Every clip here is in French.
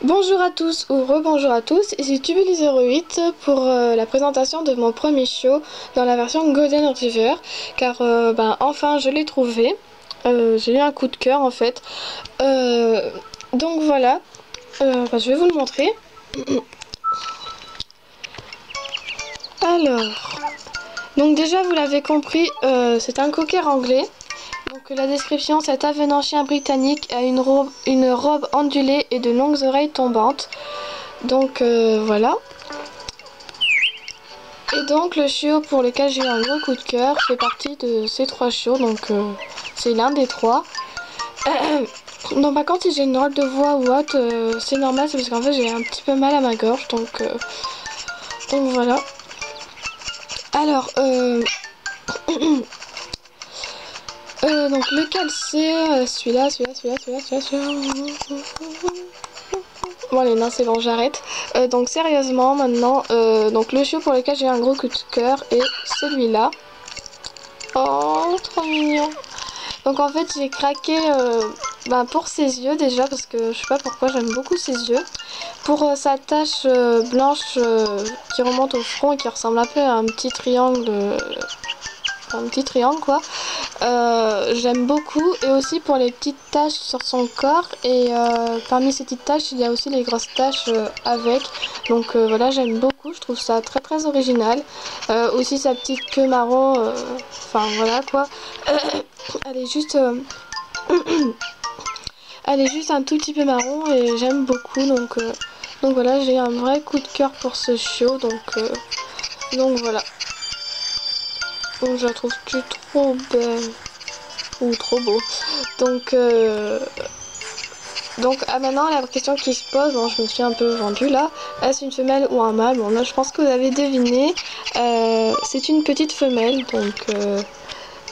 Bonjour à tous ou rebonjour à tous, ici Tubuli08 pour la présentation de mon premier chiot dans la version Golden Retriever car enfin je l'ai trouvé, j'ai eu un coup de cœur en fait, donc voilà, je vais vous le montrer. Alors, donc déjà vous l'avez compris, c'est un cocker anglais. Donc la description, cet avenant chien britannique a une robe ondulée et de longues oreilles tombantes. Donc voilà. Et donc le chiot pour lequel j'ai eu un gros coup de cœur fait partie de ces trois chiots. Donc c'est l'un des trois. Donc par contre si j'ai une drôle de voix ou autre, c'est normal, c'est parce qu'en fait j'ai un petit peu mal à ma gorge. Donc voilà. Alors donc lequel c'est celui-là. Bon allez, non c'est bon, j'arrête. Donc sérieusement maintenant, donc le chiot pour lequel j'ai un gros coup de cœur est celui-là. Oh, trop mignon. Donc en fait j'ai craqué pour ses yeux déjà, parce que je sais pas pourquoi j'aime beaucoup ses yeux. Pour sa tache blanche qui remonte au front et qui ressemble un peu à un petit triangle. Quoi. J'aime beaucoup, et aussi pour les petites taches sur son corps, et parmi ces petites taches il y a aussi les grosses taches avec, donc voilà, j'aime beaucoup, je trouve ça très très original. Aussi sa petite queue marron, voilà quoi. Elle est juste elle est juste un tout petit peu marron et j'aime beaucoup, donc voilà, j'ai un vrai coup de cœur pour ce chiot, donc voilà. Donc je la trouve trop belle ou trop beau. Donc maintenant la question qui se pose, bon, je me suis un peu vendue là, est-ce une femelle ou un mâle? Bon là je pense que vous avez deviné, c'est une petite femelle, donc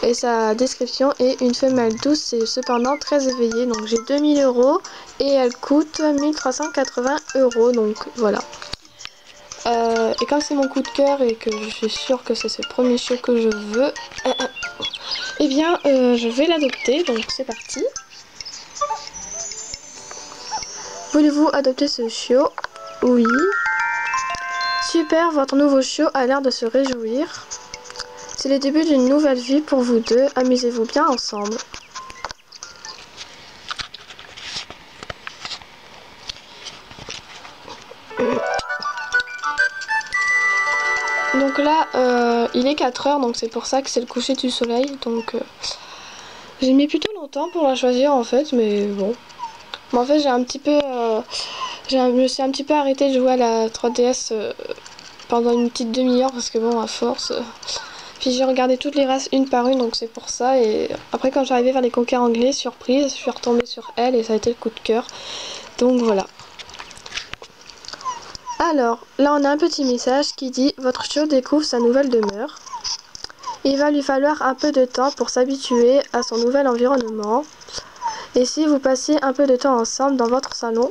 et sa description est une femelle douce et cependant très éveillée. Donc j'ai 2000 € et elle coûte 1380 €, donc voilà. Et comme c'est mon coup de cœur et que je suis sûre que c'est ce premier chiot que je veux, eh bien je vais l'adopter, donc c'est parti. Voulez-vous adopter ce chiot? Oui. Super, votre nouveau chiot a l'air de se réjouir. C'est le début d'une nouvelle vie pour vous deux, amusez-vous bien ensemble. Donc là, il est 4 heures, donc c'est pour ça que c'est le coucher du soleil. Donc j'ai mis plutôt longtemps pour la choisir en fait, mais bon. Mais en fait j'ai un petit peu, je me suis un petit peu arrêtée de jouer à la 3DS pendant une petite demi-heure parce que bon, à force. Puis j'ai regardé toutes les races une par une, donc c'est pour ça. Et après quand j'arrivais vers les coquins anglais, surprise, je suis retombée sur elle et ça a été le coup de cœur. Donc voilà. Alors, là on a un petit message qui dit « Votre chiot découvre sa nouvelle demeure. Il va lui falloir un peu de temps pour s'habituer à son nouvel environnement. Et si vous passez un peu de temps ensemble dans votre salon ?»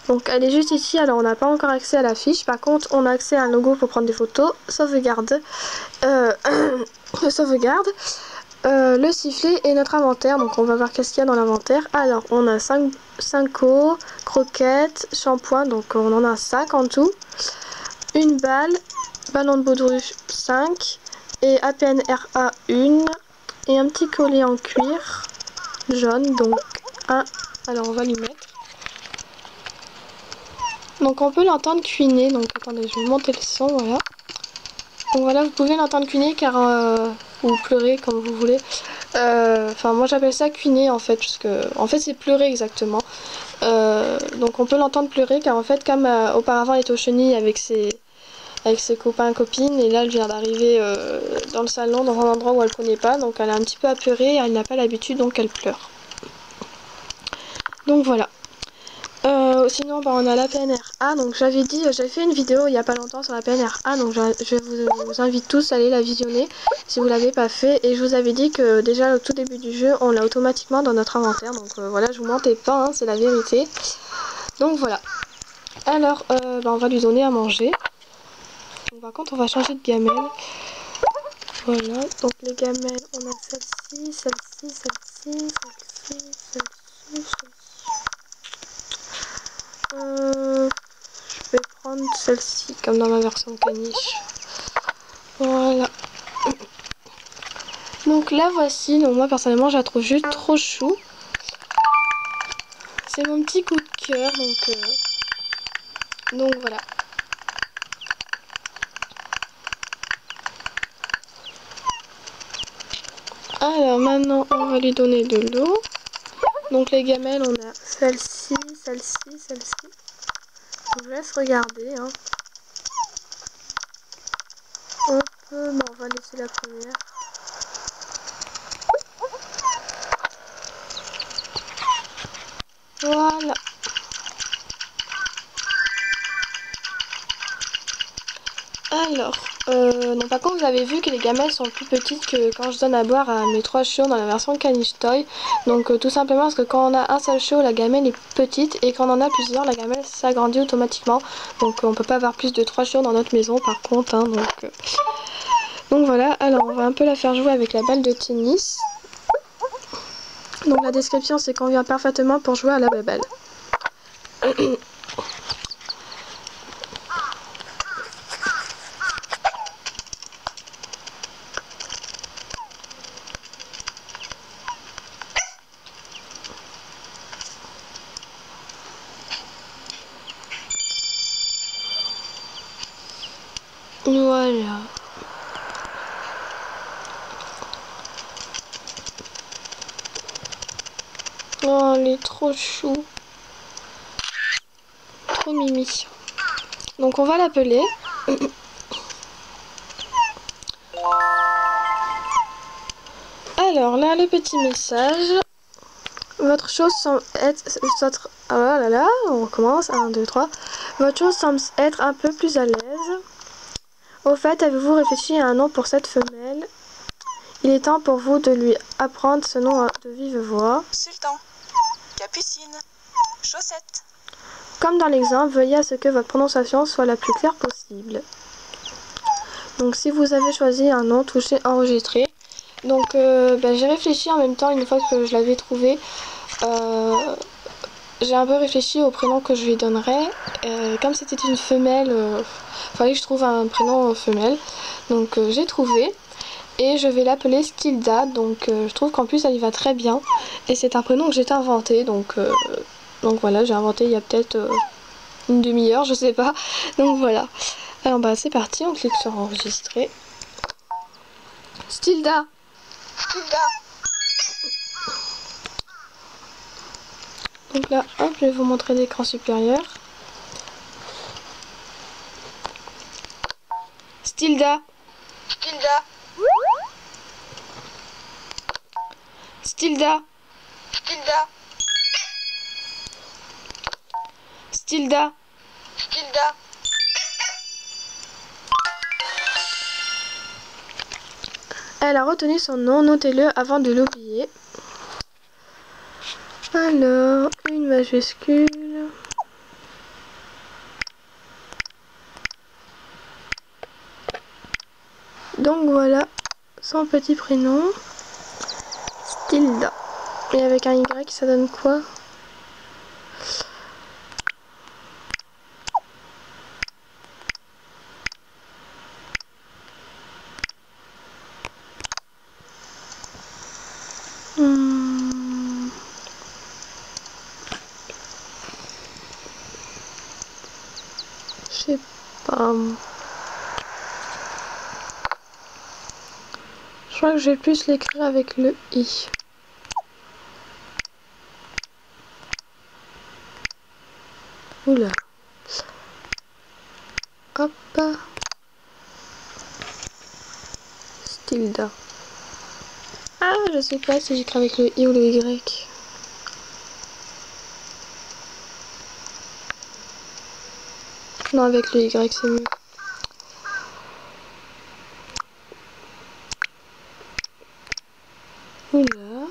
Donc elle est juste ici, alors on n'a pas encore accès à la fiche. Par contre, on a accès à un logo pour prendre des photos. Sauvegarde. Sauvegarde. Le sifflet et notre inventaire, donc on va voir qu'est-ce qu'il y a dans l'inventaire. Alors on a 5 eaux, croquettes, shampoing, donc on en a 5 en tout, une balle, ballon de baudruche 5 et APNRA 1 et un petit collier en cuir jaune, donc un. Alors on va lui mettre. Donc on peut l'entendre cuiner, donc attendez, je vais monter le son, voilà. Donc voilà, vous pouvez l'entendre cuiner ou pleurer comme vous voulez. Moi j'appelle ça cuiner en fait, parce que en fait c'est pleurer exactement. Donc on peut l'entendre pleurer car en fait comme auparavant elle était aux chenilles avec ses copains et copines, et là elle vient d'arriver dans le salon dans un endroit où elle connaît pas, donc elle est un petit peu apeurée, elle n'a pas l'habitude, donc elle pleure. Donc voilà. Sinon on a la PNRA, donc j'avais fait une vidéo il n'y a pas longtemps sur la PNRA, donc je vous invite tous à aller la visionner si vous ne l'avez pas fait, et je vous avais dit que déjà au tout début du jeu on l'a automatiquement dans notre inventaire, donc voilà, je vous mentais pas, hein, c'est la vérité. Donc voilà. Alors on va lui donner à manger. Donc, par contre on va changer de gamelle. Voilà, donc les gamelles, on a celle-ci, celle-ci, celle-ci, celle-ci, celle-ci, celle-ci. prendre celle-ci, comme dans ma version caniche. Voilà. Donc là voici, donc moi personnellement je la trouve juste trop chou. C'est mon petit coup de cœur, donc voilà. Alors maintenant on va lui donner de l'eau. Donc les gamelles, on a celle-ci, celle-ci, celle-ci. Je vous laisse regarder. Hein. On va laisser la première. Voilà. Alors, donc par contre vous avez vu que les gamelles sont plus petites que quand je donne à boire à mes 3 chiots dans la version caniche toy. Donc tout simplement parce que quand on a un seul chiot, la gamelle est petite, et quand on en a plusieurs, la gamelle s'agrandit automatiquement. Donc on peut pas avoir plus de 3 chiots dans notre maison par contre. Hein, donc voilà, alors on va un peu la faire jouer avec la balle de tennis. Donc la description c'est qu'on vient parfaitement pour jouer à la balle. Voilà. Oh, elle est trop chou. Trop mimi. Donc on va l'appeler. Alors là, le petit message. Votre chose semble être... Oh là là, on recommence. 1, 2, 3. Votre chose semble être un peu plus à l'aise. Au fait, avez-vous réfléchi à un nom pour cette femelle? Il est temps pour vous de lui apprendre ce nom de vive voix. Sultan, Capucine, Chaussette. Comme dans l'exemple, veuillez à ce que votre prononciation soit la plus claire possible. Donc si vous avez choisi un nom, touchez enregistrer. Donc j'ai réfléchi en même temps une fois que je l'avais trouvé. J'ai un peu réfléchi au prénom que je lui donnerais. Comme c'était une femelle, fallait que je trouve un prénom femelle. Donc j'ai trouvé. Et je vais l'appeler Stilda. Donc je trouve qu'en plus elle y va très bien. Et c'est un prénom que j'ai inventé. Donc voilà, j'ai inventé il y a peut-être une demi-heure, je sais pas. Donc voilà. Alors c'est parti, on clique sur enregistrer. Stilda. Stilda. Donc là, hop, je vais vous montrer l'écran supérieur. Stilda. Stilda. Stilda. Stilda. Stilda. Stilda. Elle a retenu son nom, notez-le avant de l'oublier. Alors, une majuscule. Donc voilà, son petit prénom. Stilda. Et avec un Y, ça donne quoi? Je sais pas. Je crois que je vais plus l'écrire avec le I. Oula. Hop. Stilda. Ah, je sais pas si j'écris avec le I ou le Y. Non, avec le Y, c'est mieux. Oula.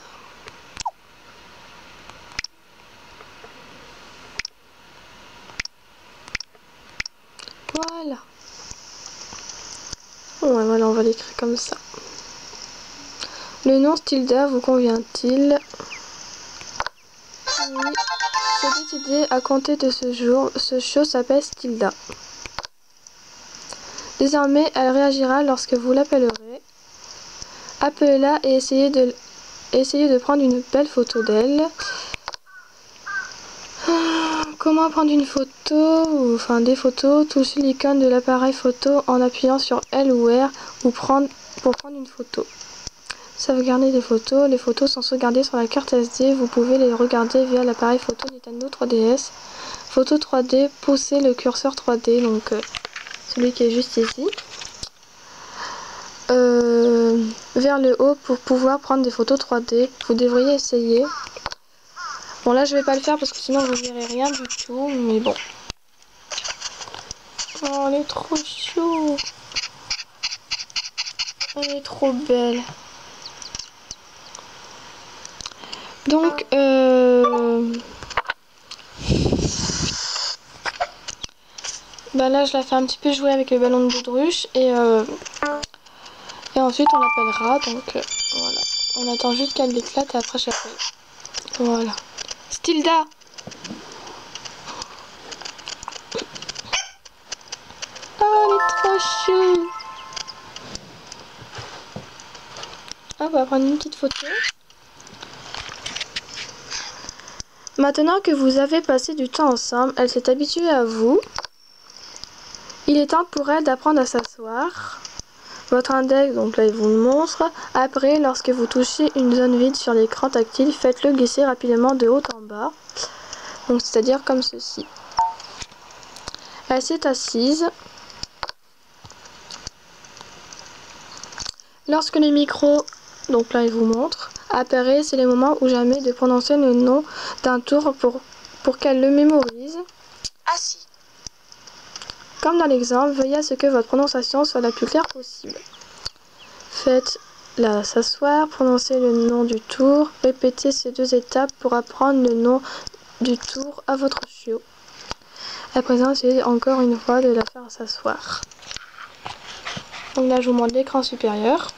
Voilà. Ouais, voilà, on va l'écrire comme ça. Le nom Stilda vous convient-il? Oui. C'est décidé à compter de ce jour. Ce show s'appelle Stilda. Désormais, elle réagira lorsque vous l'appellerez. Appelez-la et essayez de prendre une belle photo d'elle. Comment prendre une photo, enfin des photos, touchez l'icône de l'appareil photo en appuyant sur L ou R pour prendre une photo. Sauvegarder des photos. Les photos sont sauvegardées sur la carte SD. Vous pouvez les regarder via l'appareil photo Nintendo 3DS. Photo 3D, poussez le curseur 3D, donc celui qui est juste ici, vers le haut pour pouvoir prendre des photos 3D. Vous devriez essayer. Bon là je vais pas le faire parce que sinon vous verrez rien du tout, mais bon. Oh, elle est trop chou. Elle est trop belle. Donc bah là je la fais un petit peu jouer avec le ballon de baudruche et ensuite on l'appellera, donc voilà. On attend juste qu'elle éclate et après j'appelle. Voilà. Stilda. Oh, elle est trop chou. On va prendre une petite photo. Maintenant que vous avez passé du temps ensemble, elle s'est habituée à vous. Il est temps pour elle d'apprendre à s'asseoir. Votre index, donc là il vous le montre. Après, lorsque vous touchez une zone vide sur l'écran tactile, faites-le glisser rapidement de haut en bas. Donc c'est-à-dire comme ceci. Elle s'est assise. Lorsque le micro, donc là il vous montre, apparaît, c'est le moment ou jamais de prononcer le nom d'un tour pour qu'elle le mémorise. Assis. Comme dans l'exemple, veillez à ce que votre prononciation soit la plus claire possible. Faites-la s'asseoir, prononcez le nom du tour, répétez ces 2 étapes pour apprendre le nom du tour à votre chiot. À présent, essayez encore une fois de la faire s'asseoir. Donc là, je vous montre l'écran supérieur.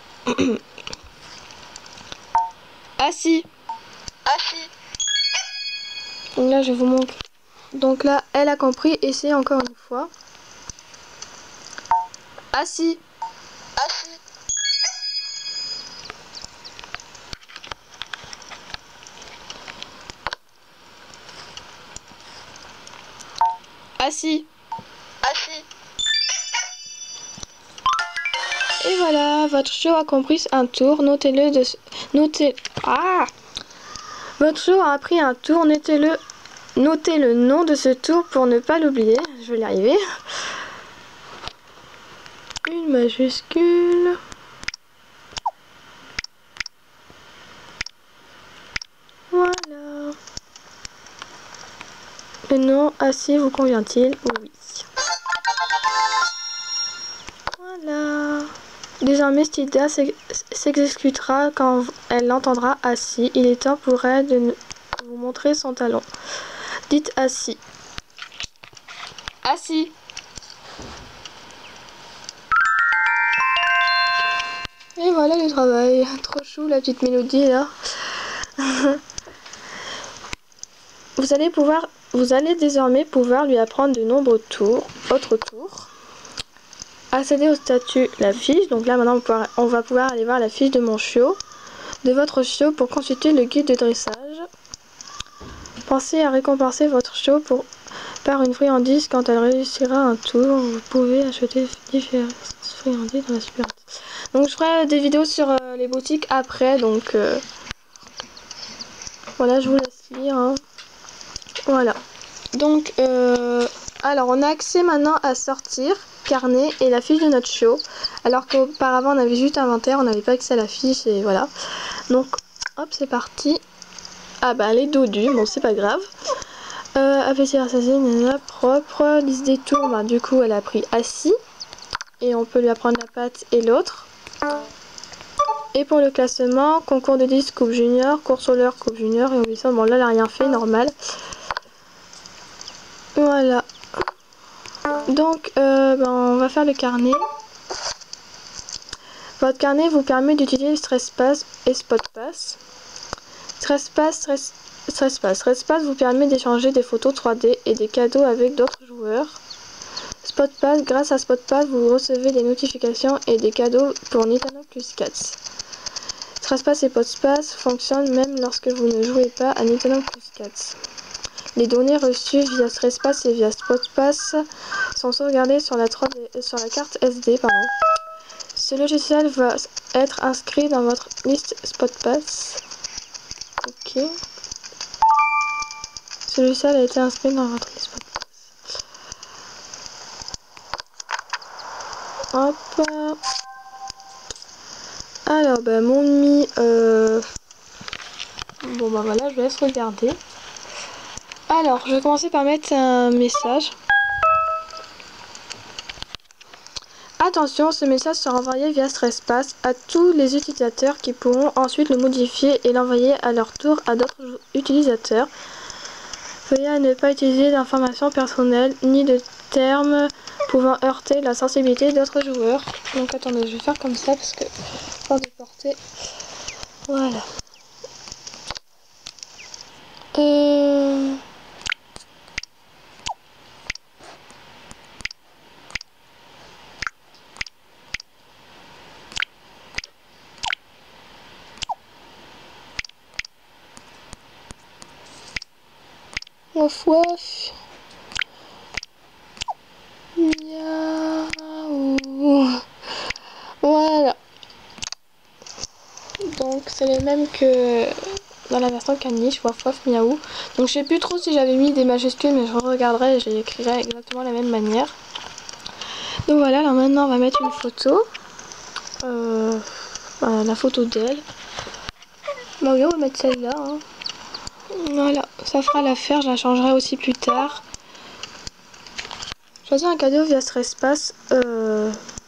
Assis. Assis. Donc là, je vous montre. Donc là, elle a compris. Essayez encore une fois. Assis. Assis. Assis. Assis. Et voilà, votre chiot a compris un tour. Notez-le de... Notez... Ah! Votre chiot a appris un tour. Notez le nom de ce tour pour ne pas l'oublier. Je vais y arriver. Une majuscule. Voilà. Le nom assis vous convient-il? Oui. Voilà. Désormais, Stilda s'exécutera quand elle l'entendra assis. Il est temps pour elle de vous montrer son talon. Dites assis. Assis. Et voilà le travail. Trop chou la petite mélodie là. Vous allez désormais pouvoir lui apprendre de nombreux autres tours. Accéder au statut la fiche. Donc là maintenant on va pouvoir aller voir la fiche de mon chiot, de votre chiot pour consulter le guide de dressage. Pensez à récompenser votre chiot par une friandise quand elle réussira un tour. Vous pouvez acheter différentes friandises dans la supermarché. Donc je ferai des vidéos sur les boutiques après, donc voilà, je vous laisse lire. Hein. Voilà. Donc alors on a accès maintenant à sortir, carnet et la fiche de notre chiot. Alors qu'auparavant on avait juste inventaire, on n'avait pas accès à la fiche et voilà. Donc hop, c'est parti. Ah bah elle est dodue, bon c'est pas grave. APC assassin, propre, liste des tours, bah, du coup elle a pris assis. Et on peut lui apprendre la patte et l'autre. Et pour le classement, concours de 10 coupe junior, course roller coupe junior et obéissant, bon là elle n'a rien fait, normal. Voilà. Donc on va faire le carnet. Votre carnet vous permet d'utiliser Stress Pass et Spot Pass. Stress Pass vous permet d'échanger des photos 3D et des cadeaux avec d'autres joueurs. SpotPass. Grâce à SpotPass, vous recevez des notifications et des cadeaux pour Nintendo Plus 4. Trespass et SpotPass fonctionnent même lorsque vous ne jouez pas à Nintendo Plus 4. Les données reçues via Trespass et via SpotPass sont sauvegardées sur la carte SD. Ce logiciel va être inscrit dans votre liste SpotPass. Ok. Ce logiciel a été inscrit dans votre liste SpotPass. Hop. Alors, mon Mi... Bon, voilà, je vous laisse regarder. Alors, je vais commencer par mettre un message. Attention, ce message sera envoyé via Trespass à tous les utilisateurs qui pourront ensuite le modifier et l'envoyer à leur tour à d'autres utilisateurs. Veuillez ne pas utiliser d'informations personnelles ni de termes pouvant heurter la sensibilité d'autres joueurs. Donc attendez, je vais faire comme ça parce que pour déporter. Voilà. Waf waf. Miaou. Voilà. Donc c'est les mêmes que dans la version caniche, waf waf miaou. Donc je sais plus trop si j'avais mis des majuscules, mais je regarderai et j'écrirai exactement de la même manière. Donc voilà, alors maintenant on va mettre une photo. Voilà, la photo d'elle. Bon oui, on va mettre celle-là. Hein. Voilà, ça fera l'affaire, je la changerai aussi plus tard. Choisir un cadeau via Trespass.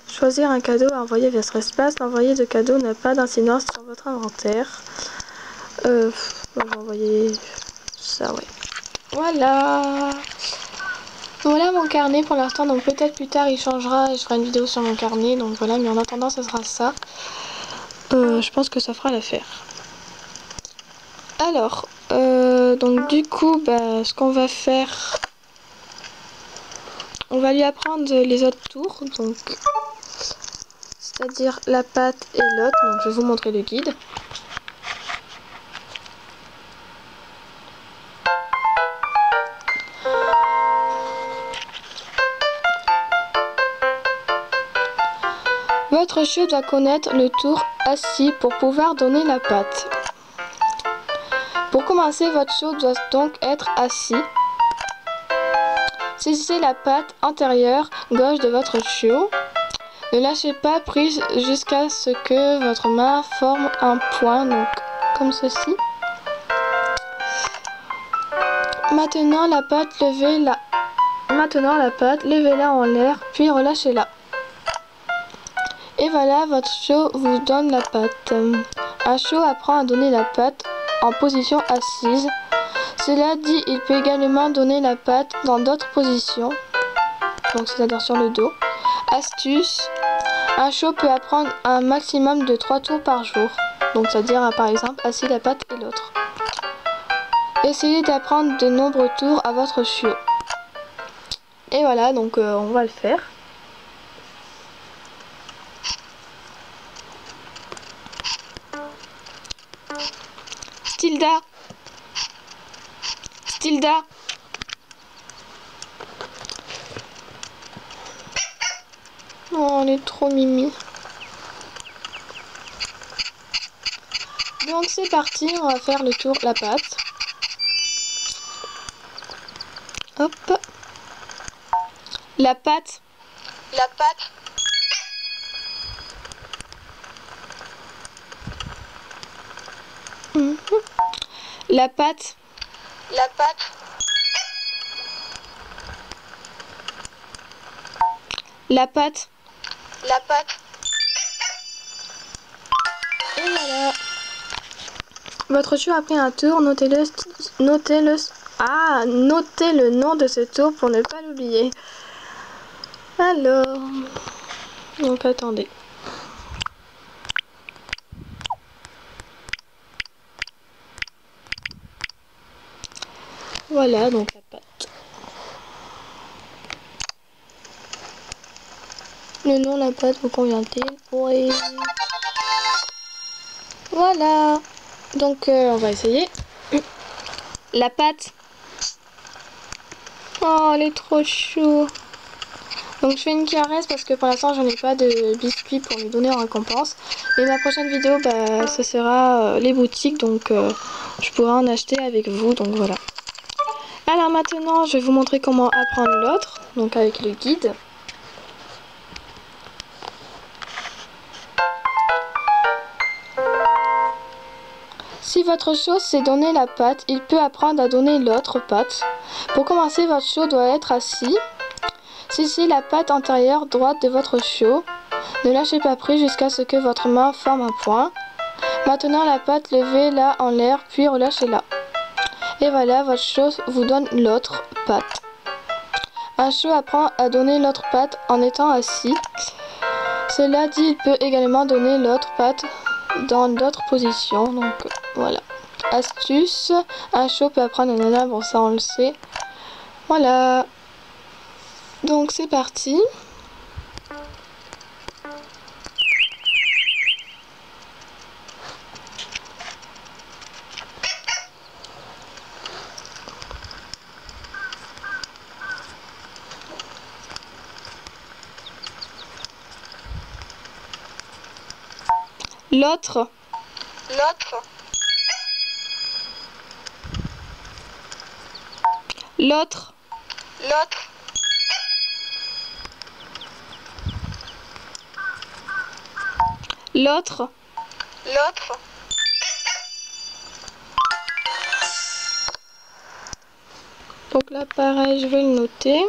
Choisir un cadeau à envoyer via Trespass. L'envoyer de cadeau n'a pas d'incidence sur votre inventaire. Bon, je vais envoyer ça, ouais. Voilà. Voilà mon carnet pour l'instant, donc peut-être plus tard il changera et je ferai une vidéo sur mon carnet. Donc voilà, mais en attendant, ça sera ça. Je pense que ça fera l'affaire. Alors, donc du coup, ce qu'on va faire, on va lui apprendre les autres tours, donc c'est-à-dire la patte et l'autre. Donc je vais vous montrer le guide. Votre chiot doit connaître le tour assis pour pouvoir donner la patte. Pour commencer, votre chiot doit donc être assis. Saisissez la patte antérieure gauche de votre chiot. Ne lâchez pas prise jusqu'à ce que votre main forme un point, donc comme ceci. Maintenant la patte, levez-la en l'air, puis relâchez-la. Et voilà, votre chiot vous donne la patte. Un chiot apprend à donner la patte en position assise. Cela dit, il peut également donner la patte dans d'autres positions, donc c'est-à-dire sur le dos. Astuce, un chiot peut apprendre un maximum de 3 tours par jour, donc c'est-à-dire par exemple assis la patte et l'autre. Essayez d'apprendre de nombreux tours à votre chiot. Et voilà, donc on va le faire. Stilda. Stilda. Oh, elle est trop mimi. Donc c'est parti, on va faire le tour la patte. Hop. La patte. La patte. La patte. La patte. La patte. La patte. Et voilà. Votre chiot a pris un tour, notez le nom de ce tour pour ne pas l'oublier. Alors, donc attendez. Voilà, donc la patte. Le nom, la pâte vous convient-il? Oui. Voilà. Donc on va essayer. La pâte. Oh, elle est trop chou. Donc je fais une caresse parce que pour l'instant j'en ai pas de biscuits pour lui donner en récompense. Mais ma prochaine vidéo, bah, ce sera les boutiques, donc je pourrai en acheter avec vous, donc voilà. Alors maintenant je vais vous montrer comment apprendre l'autre, donc avec le guide. Si votre chiot sait donner la patte, il peut apprendre à donner l'autre patte. Pour commencer, votre chiot doit être assis. Saisissez la patte antérieure droite de votre chiot. Ne lâchez pas prise jusqu'à ce que votre main forme un point. Maintenant la patte, levez-la en l'air, puis relâchez-la. Et voilà, votre chiot vous donne l'autre patte. Un chiot apprend à donner l'autre patte en étant assis. Cela dit, il peut également donner l'autre patte dans d'autres positions. Donc voilà. Astuce, un chiot peut apprendre un nana, bon ça on le sait. Voilà. Donc c'est parti. L'autre. L'autre. L'autre. L'autre. L'autre. L'autre. Donc là pareil, je vais le noter.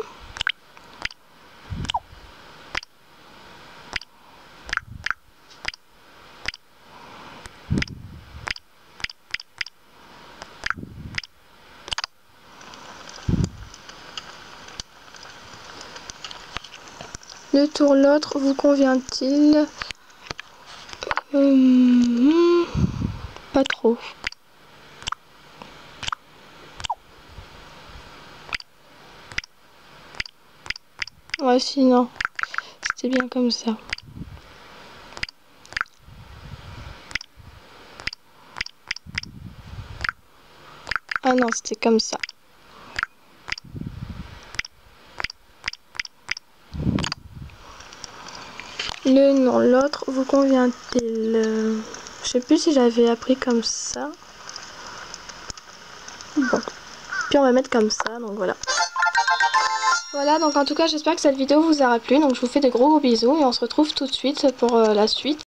Le tour l'autre vous convient-il? Pas trop. Ouais, sinon, c'était bien comme ça. Ah non, c'était comme ça. Le nom, l'autre vous convient-il? Je sais plus si j'avais appris comme ça. Bon. Puis on va mettre comme ça, donc voilà. Voilà, donc en tout cas j'espère que cette vidéo vous aura plu. Donc je vous fais de gros bisous et on se retrouve tout de suite pour la suite.